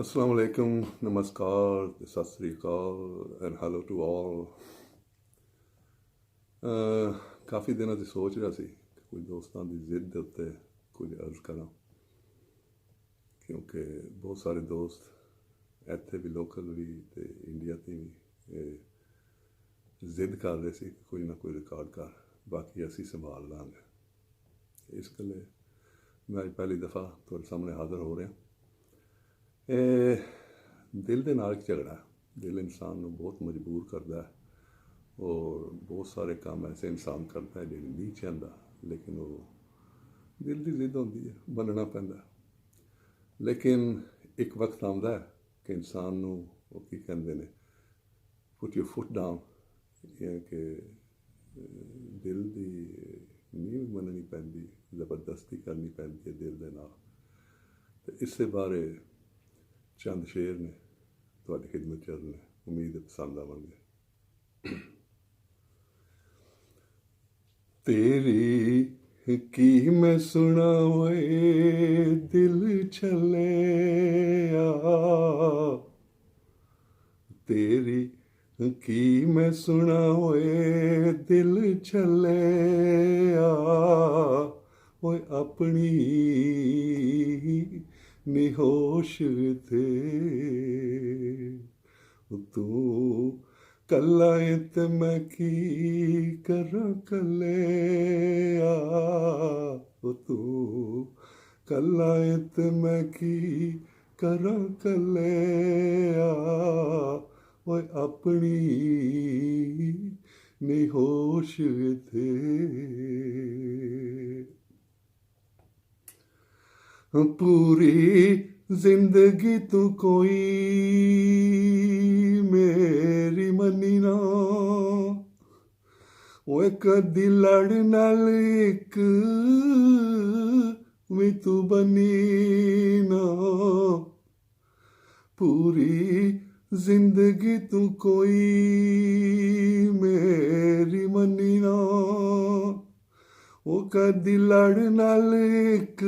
Assalamu alaikum, namaskar, sat sri akal, and hello to all. ਕਾਫੀ ਦਿਨਾਂ ਤੋਂ ਸੋਚ ਰਿਹਾ ਸੀ ਕਿ ਕੋਈ ਦੋਸਤਾਂ ਦੀ ਜ਼ਿੱਦ ਦੇ ਉੱਤੇ ਕੁਝ ਅਰਜ਼ ਕਰਾਂ, ਕਿਉਂਕਿ ਬਹੁਤ ਸਾਰੇ ਦੋਸਤ ਇੱਥੇ ਵੀ ਲੋਕਲ ਵੀ ਅਤੇ ਇੰਡੀਆ 'ਤੇ ਵੀ ਜ਼ਿੱਦ ਕਰ ਰਹੇ ਸੀ ਕਿ ਕੁਝ ਨਾ ਕੋਈ ਰਿਕਾਰਡ ਕਰ, ਬਾਕੀ ਅਸੀਂ ਸੰਭਾਲ ਲਾਂਗੇ। ਇਸ ਗੱਲੇ ਮੈਂ ਅੱਜ ਪਹਿਲੀ ਦਫਾ ਤੁਹਾਡੇ ਸਾਹਮਣੇ ਹਾਜ਼ਰ ਹੋ ਰਿਹਾ। ਦਿਲ ਦੇ ਨਾਲ ਇੱਕ ਝਗੜਾ, ਦਿਲ ਇਨਸਾਨ ਨੂੰ ਬਹੁਤ ਮਜਬੂਰ ਕਰਦਾ ਹੈ ਔਰ ਬਹੁਤ ਸਾਰੇ ਕੰਮ ਐਸੇ ਇਨਸਾਨ ਕਰਦਾ ਹੈ ਜਿਹੜੇ ਨਹੀਂ ਚਾਹੁੰਦਾ, ਲੇਕਿਨ ਉਹ ਦਿਲ ਦੀ ਜ਼ਿੱਦ ਹੁੰਦੀ ਹੈ, ਮੰਨਣਾ ਪੈਂਦਾ। ਲੇਕਿਨ ਇੱਕ ਵਕਤ ਆਉਂਦਾ ਹੈ ਕਿ ਇਨਸਾਨ ਨੂੰ ਉਹ ਕੀ ਕਹਿੰਦੇ ਨੇ, ਪੁੱਟ ਯੂਰ ਫੁੱਟ ਡਾਊਨ, ਕਿ ਦਿਲ ਦੀ ਨਹੀਂ ਮੰਨਣੀ ਪੈਂਦੀ, ਜ਼ਬਰਦਸਤੀ ਕਰਨੀ ਪੈਂਦੀ ਹੈ ਦਿਲ ਦੇ ਨਾਲ। ਅਤੇ ਇਸੇ ਬਾਰੇ ਚੰਦ ਸ਼ੇਰ ਨੇ ਤੁਹਾਡੀ ਖਿਦਮਤ 'ਚ ਨੇ, ਉਮੀਦ ਪਸੰਦ ਆਵਾਂਗੇ। तेरी की मैं सुना वे दिल छले तेरी की मैं सुना वे दिल छले वो अपनी निहोश थे तू कल्ला ते मैं की करा कले तू कल्ला ते मैं की करा कले वो अपनी निहोश थे। पूरी जिंदगी तू कोई मेरी मनी ना, वो कदी लड़ नाल एक भी तू बनी ना। पूरी जिंदगी तू कोई मेरी मनी ना, वो कदी लड़ नाल एक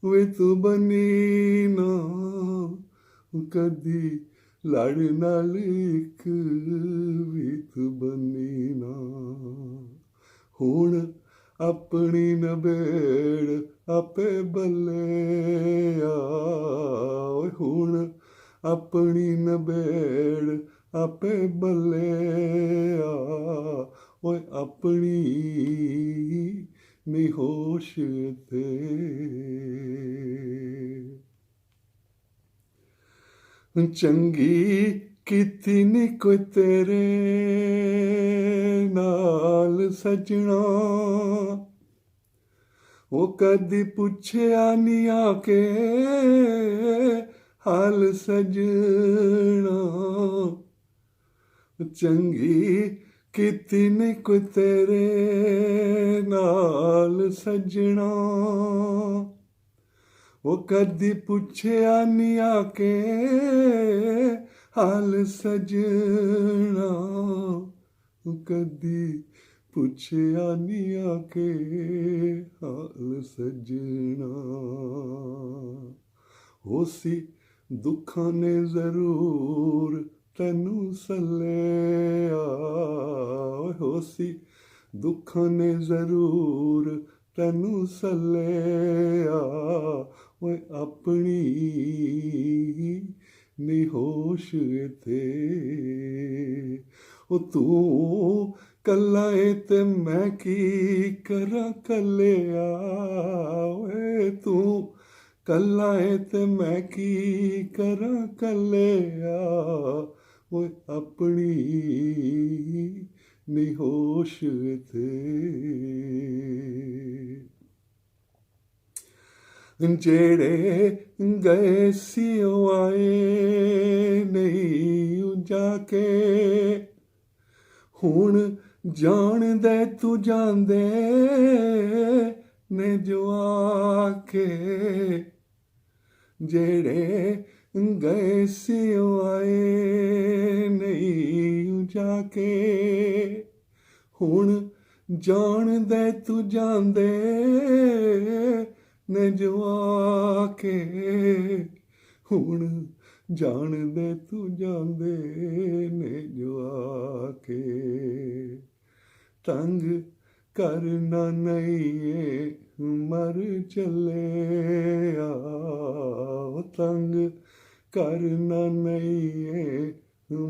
वे तू बनी ना। कदी लड़ नाल एक भी तू बनी ना। हुण अपनी नबेड़ आपे बल्ले हुण अपनी नबेड़ आपे बल्ले ओए अपनी निहोश थे। चंगी कीती नी कोई तेरे नाल सजना, वो कदी पुछया नी आके हाल सजना। चंगी कीती नी कोई तेरे नाल सजना, वो कदी पुछया नी आके हाल सजना। कदी पुछया नी आके हाल सजना। होसी दुखां ने जरूर तैनू सल्लिया, होसी दुखां ने जरूर तैनू सल्लिया, वो अपनी निहोश थे। ओ तू कल्ला ते मैं की करा कल्लिया, वे तू कल्ला ते मैं की करा कल्लिया, वो अपनी निहोश थे। जेड़े गए सी आए नहीं जाके, हुण जान दे तू जांदे ने जो आके। जेड़े गए सी आए नहीं जाके, हुण जान दे तू जांदे ने जो आके ਹੁਣ ਜਾਣਦੇ ਤੂੰ ਜਾਂਦੇ ਨੇ ਜੋ ਆ ਕੇ ਤੰਗ ਕਰਨਾ ਨਹੀਂ ਏ ਮਰ ਚੱਲਿਆ ਤੰਗ ਕਰਨਾ ਨਹੀਂ ਏ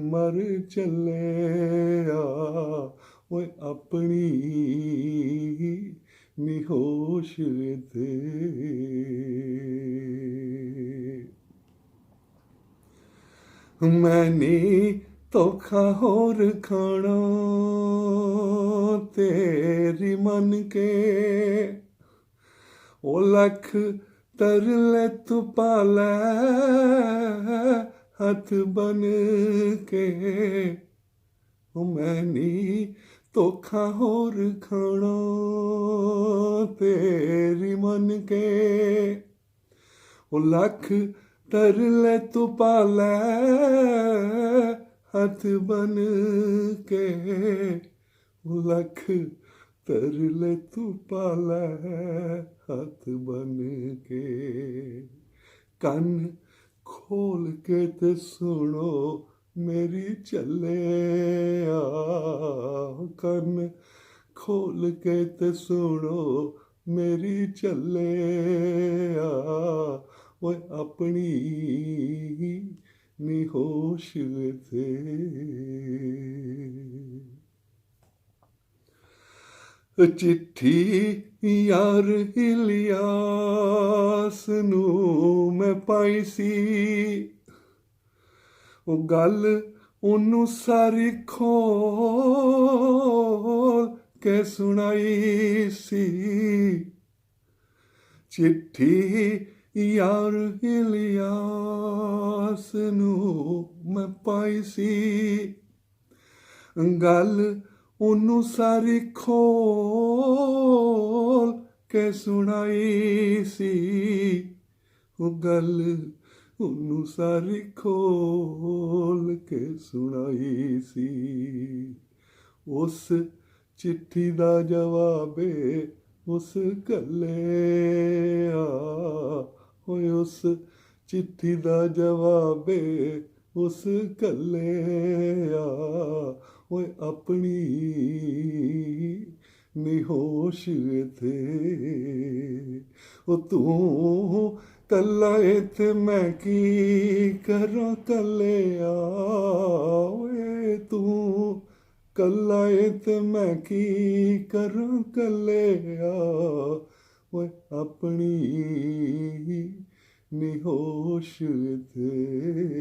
ਮਰ ਚੱਲਿਆ ਓਏ ਆਪਣੀ ਨੀ ਹੋਸ਼ ਤੇ ਮੈਨੀ ਧੋਖਾ ਹੋਰ ਖਾਣਾ ਤੇਰੀ ਮਨ ਕੇ ਉਹ ਲੱਖ ਤਰਲੇ ਤੂੰ ਪਾ ਲੈ ਹੱਥ ਬਨ ਕੇ ਉਹ ਮੈਨੀ ਧੋਖਾ ਹੋਰ ਖਾਣਾ ਤੇਰੀ ਮਨ ਕੇ ਉਹ ਲੱਖ ਤਰਲੇ ਤੂੰ ਪਾ ਲੈ ਹੱਥ ਬਨ ਕੇ ਉਹ ਲੱਖ ਤਰਲੇ ਤੂੰ ਪਾ ਲੈ ਹੱਥ ਬਨ ਕੇ ਕੰਨ ਖੋਲ ਕੇ ਤੇ ਸੁਣੋ ਮੇਰੀ ਚੱਲਿਆ ਕੰਨ ਖੋਲ ਕੇ ਤੇ ਸੁਣੋ ਮੇਰੀ ਚੱਲਿਆ ਓਏ ਆਪਣੀ ਨੀ ਹੋਸ਼ ਤੇ ਚਿੱਠੀ ਯਾਰ ਇਲਿਆਸ ਨੂੰ ਮੈਂ ਪਾਈ ਸੀ ਉਹ ਗੱਲ ਉਹਨੂੰ ਸਾਰੀ ਖੋਲ ਕੇ ਸੁਣਾਈ ਸੀ ਚਿੱਠੀ ਯਾਰ ਇਲਿਆਸ ਨੂੰ ਮੈਂ ਪਾਈ ਸੀ ਗੱਲ ਉਹਨੂੰ ਸਾਰੀ ਖੋਲ ਕੇ ਸੁਣਾਈ ਸੀ ਉਹ ਗੱਲ ਉਹਨੂੰ ਸਾਰੀ ਖੋਲ ਕੇ ਸੁਣਾਈ ਸੀ ਉਸ ਚਿੱਠੀ ਦਾ ਜਵਾਬ ਉਸ ਕੱਲਿਆ ਹੋਏ ਉਸ ਚਿੱਠੀ ਦਾ ਜਵਾਬ ਉਸ ਕੱਲਿਆ ਓਏ ਆਪਣੀ ਨੀ ਹੋਸ਼ ਤੇ ਉਹ ਤੂੰ ਕੱਲਾ ਏ ਤੇ ਮੈਂ ਕੀ ਕਰਾਂ ਕੱਲਿਆ ਓਏ ਤੂੰ ਕੱਲਾ ਏ ਤੇ ਮੈਂ ਕੀ ਕਰਾਂ ਕੱਲਿਆ ਓਏ ਆਪਣੀ ਨੀ ਹੋਸ਼ ਤੇ